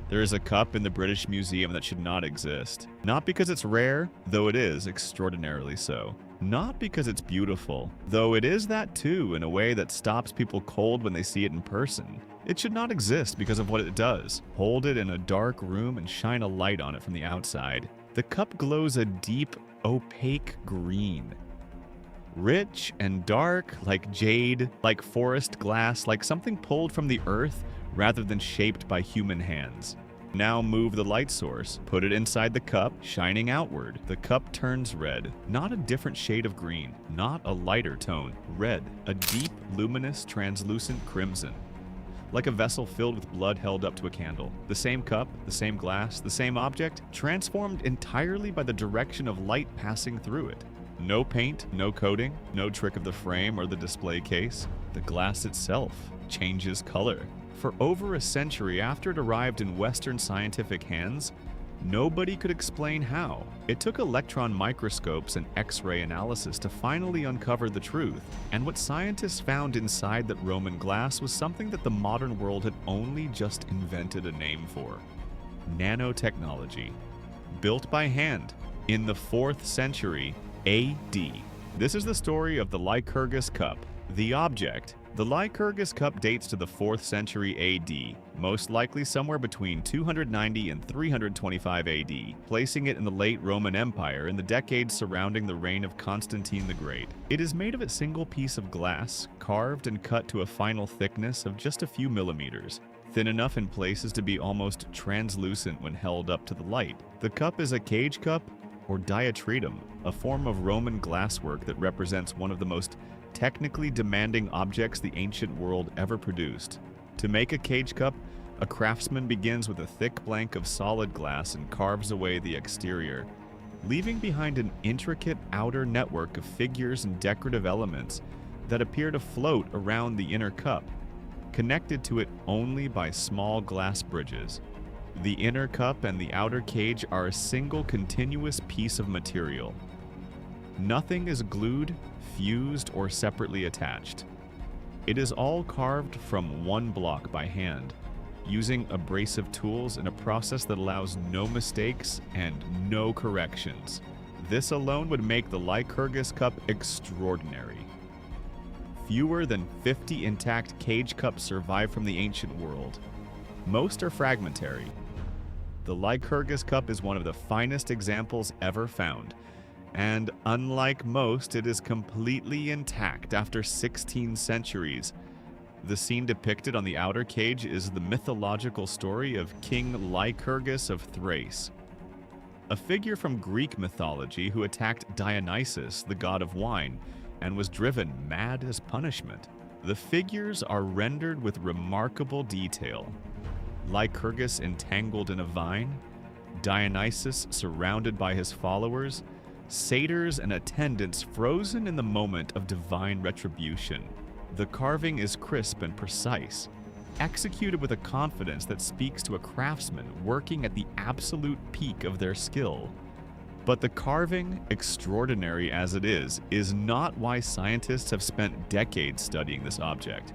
There is a cup in the British Museum that should not exist. Not because it's rare, though it is extraordinarily so. Not because it's beautiful, though it is that too in a way that stops people cold when they see it in person. It should not exist because of what it does. Hold it in a dark room and shine a light on it from the outside. The cup glows a deep, opaque green. Rich and dark, like jade, like forest glass, like something pulled from the earth rather than shaped by human hands. Now move the light source, put it inside the cup, shining outward. The cup turns red, not a different shade of green, not a lighter tone, red, a deep, luminous, translucent crimson. Like a vessel filled with blood held up to a candle. The same cup, the same glass, the same object, transformed entirely by the direction of light passing through it. No paint, no coating, no trick of the frame or the display case. The glass itself changes color. For over a century after it arrived in Western scientific hands, nobody could explain how. It took electron microscopes and X-ray analysis to finally uncover the truth, and what scientists found inside that Roman glass was something that the modern world had only just invented a name for. Nanotechnology. Built by hand in the 4th century AD. This is the story of the Lycurgus Cup. The object. The Lycurgus Cup dates to the 4th century AD, most likely somewhere between 290 and 325 AD, placing it in the late Roman Empire in the decades surrounding the reign of Constantine the Great. It is made of a single piece of glass, carved and cut to a final thickness of just a few millimeters, thin enough in places to be almost translucent when held up to the light. The cup is a cage cup or diatritum, a form of Roman glasswork that represents one of the most technically demanding objects the ancient world ever produced. To make a cage cup, a craftsman begins with a thick blank of solid glass and carves away the exterior, leaving behind an intricate outer network of figures and decorative elements that appear to float around the inner cup, connected to it only by small glass bridges. The inner cup and the outer cage are a single continuous piece of material. Nothing is glued, fused, or separately attached. It is all carved from one block by hand, using abrasive tools in a process that allows no mistakes and no corrections. This alone would make the Lycurgus Cup extraordinary. Fewer than 50 intact cage cups survive from the ancient world. Most are fragmentary. The Lycurgus Cup is one of the finest examples ever found, and unlike most, it is completely intact after 16 centuries. The scene depicted on the outer cage is the mythological story of King Lycurgus of Thrace, a figure from Greek mythology who attacked Dionysus, the god of wine, and was driven mad as punishment. The figures are rendered with remarkable detail. Lycurgus entangled in a vine, Dionysus surrounded by his followers, satyrs and attendants frozen in the moment of divine retribution. The carving is crisp and precise, executed with a confidence that speaks to a craftsman working at the absolute peak of their skill. But the carving, extraordinary as it is not why scientists have spent decades studying this object.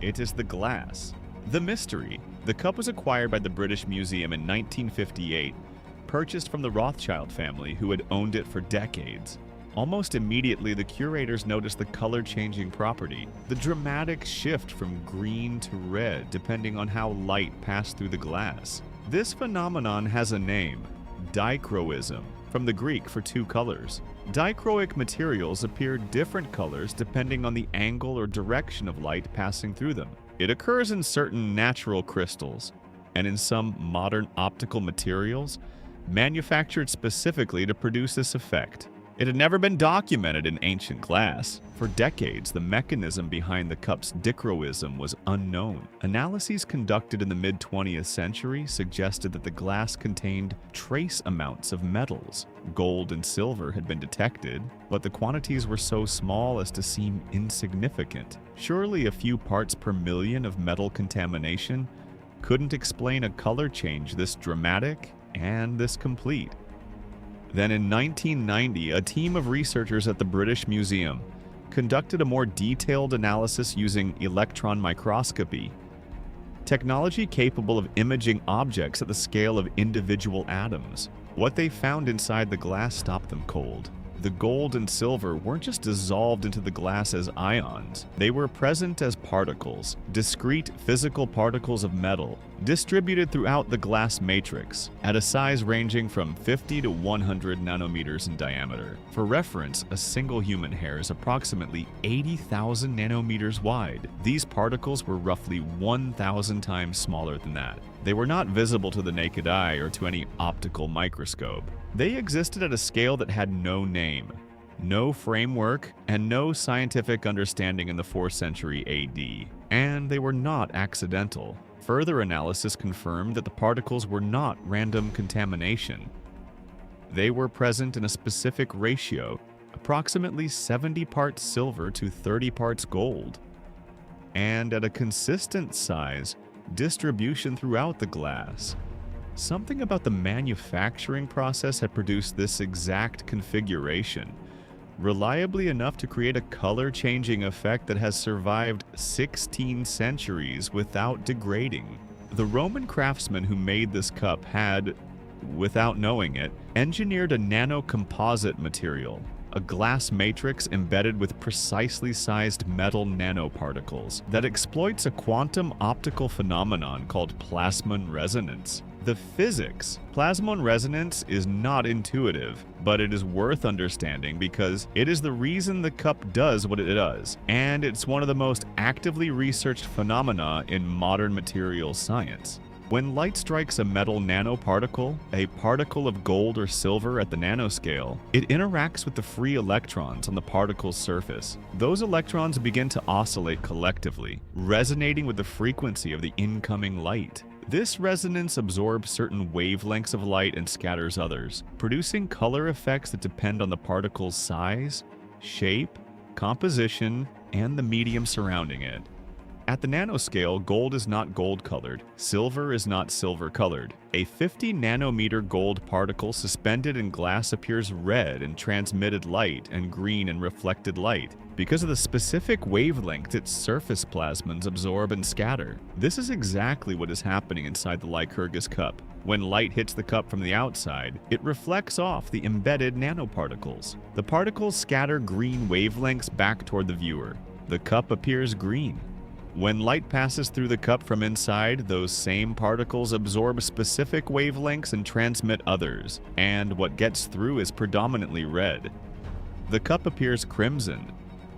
It is the glass. The mystery. The cup was acquired by the British Museum in 1958, purchased from the Rothschild family who had owned it for decades. Almost immediately, the curators noticed the color-changing property, the dramatic shift from green to red depending on how light passed through the glass. This phenomenon has a name, dichroism, from the Greek for two colors. Dichroic materials appear different colors depending on the angle or direction of light passing through them. It occurs in certain natural crystals, and in some modern optical materials, manufactured specifically to produce this effect. It had never been documented in ancient glass. For decades, the mechanism behind the cup's dichroism was unknown. Analyses conducted in the mid-20th century suggested that the glass contained trace amounts of metals. Gold and silver had been detected, but the quantities were so small as to seem insignificant. Surely a few parts per million of metal contamination couldn't explain a color change this dramatic and this complete. Then in 1990, a team of researchers at the British Museum conducted a more detailed analysis using electron microscopy. technology capable of imaging objects at the scale of individual atoms. What they found inside the glass stopped them cold. The gold and silver weren't just dissolved into the glass as ions. They were present as particles, discrete physical particles of metal, distributed throughout the glass matrix at a size ranging from 50 to 100 nanometers in diameter. For reference, a single human hair is approximately 80,000 nanometers wide. These particles were roughly 1,000 times smaller than that. They were not visible to the naked eye or to any optical microscope. They existed at a scale that had no name, no framework, and no scientific understanding in the 4th century AD. And they were not accidental. Further analysis confirmed that the particles were not random contamination. They were present in a specific ratio, approximately 70 parts silver to 30 parts gold, and at a consistent size distribution throughout the glass. Something about the manufacturing process had produced this exact configuration, reliably enough to create a color-changing effect that has survived 16 centuries without degrading. The Roman craftsmen who made this cup had, without knowing it, engineered a nanocomposite material, a glass matrix embedded with precisely sized metal nanoparticles that exploits a quantum optical phenomenon called plasmon resonance. The physics. Plasmon resonance is not intuitive, but it is worth understanding because it is the reason the cup does what it does, and it's one of the most actively researched phenomena in modern materials science. When light strikes a metal nanoparticle, a particle of gold or silver at the nanoscale, it interacts with the free electrons on the particle's surface. Those electrons begin to oscillate collectively, resonating with the frequency of the incoming light. This resonance absorbs certain wavelengths of light and scatters others, producing color effects that depend on the particle's size, shape, composition, and the medium surrounding it. At the nanoscale, gold is not gold-colored, silver is not silver-colored. A 50 nanometer gold particle suspended in glass appears red in transmitted light and green in reflected light because of the specific wavelength its surface plasmons absorb and scatter. This is exactly what is happening inside the Lycurgus Cup. When light hits the cup from the outside, it reflects off the embedded nanoparticles. The particles scatter green wavelengths back toward the viewer. The cup appears green. When light passes through the cup from inside, those same particles absorb specific wavelengths and transmit others, and what gets through is predominantly red. The cup appears crimson.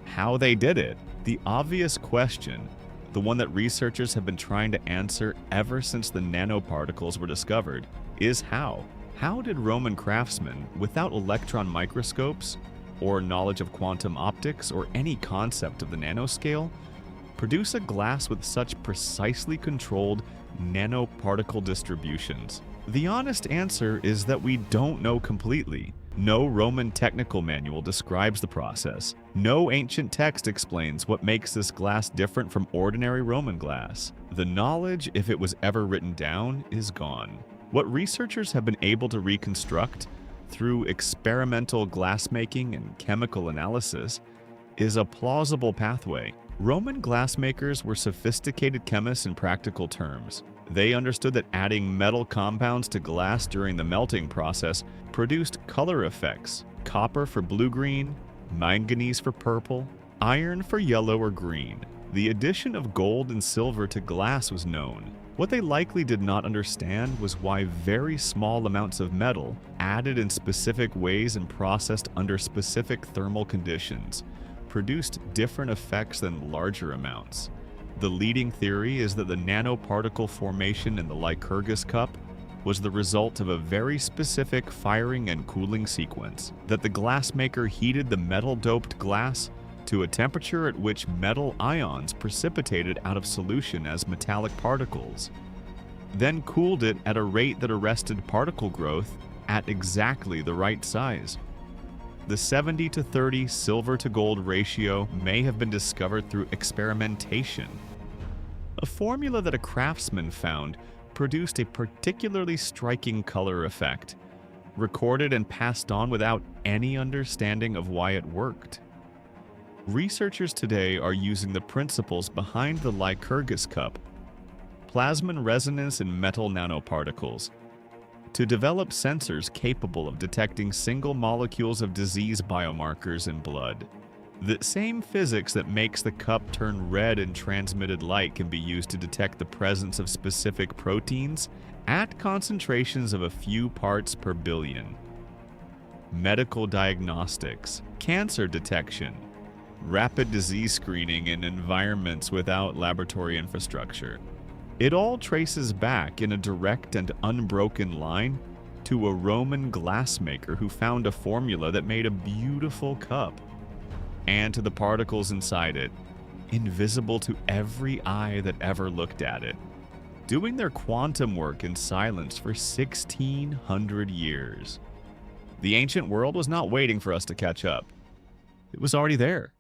How they did it? The obvious question, the one that researchers have been trying to answer ever since the nanoparticles were discovered, is how. How did Roman craftsmen, without electron microscopes, or knowledge of quantum optics, or any concept of the nanoscale, produce a glass with such precisely controlled nanoparticle distributions? The honest answer is that we don't know completely. No Roman technical manual describes the process. No ancient text explains what makes this glass different from ordinary Roman glass. The knowledge, if it was ever written down, is gone. What researchers have been able to reconstruct through experimental glassmaking and chemical analysis is a plausible pathway. Roman glassmakers were sophisticated chemists in practical terms. They understood that adding metal compounds to glass during the melting process produced color effects: copper for blue-green, manganese for purple, iron for yellow or green. The addition of gold and silver to glass was known. What they likely did not understand was why very small amounts of metal, added in specific ways and processed under specific thermal conditions, produced different effects than larger amounts. The leading theory is that the nanoparticle formation in the Lycurgus Cup was the result of a very specific firing and cooling sequence, that the glassmaker heated the metal-doped glass to a temperature at which metal ions precipitated out of solution as metallic particles, then cooled it at a rate that arrested particle growth at exactly the right size. The 70 to 30 silver to gold ratio may have been discovered through experimentation. A formula that a craftsman found produced a particularly striking color effect, recorded and passed on without any understanding of why it worked. Researchers today are using the principles behind the Lycurgus Cup, plasmon resonance and metal nanoparticles, to develop sensors capable of detecting single molecules of disease biomarkers in blood. The same physics that makes the cup turn red in transmitted light can be used to detect the presence of specific proteins at concentrations of a few parts per billion. Medical diagnostics, cancer detection, rapid disease screening in environments without laboratory infrastructure. It all traces back in a direct and unbroken line to a Roman glassmaker who found a formula that made a beautiful cup, and to the particles inside it, invisible to every eye that ever looked at it, doing their quantum work in silence for 1,600 years. The ancient world was not waiting for us to catch up. It was already there.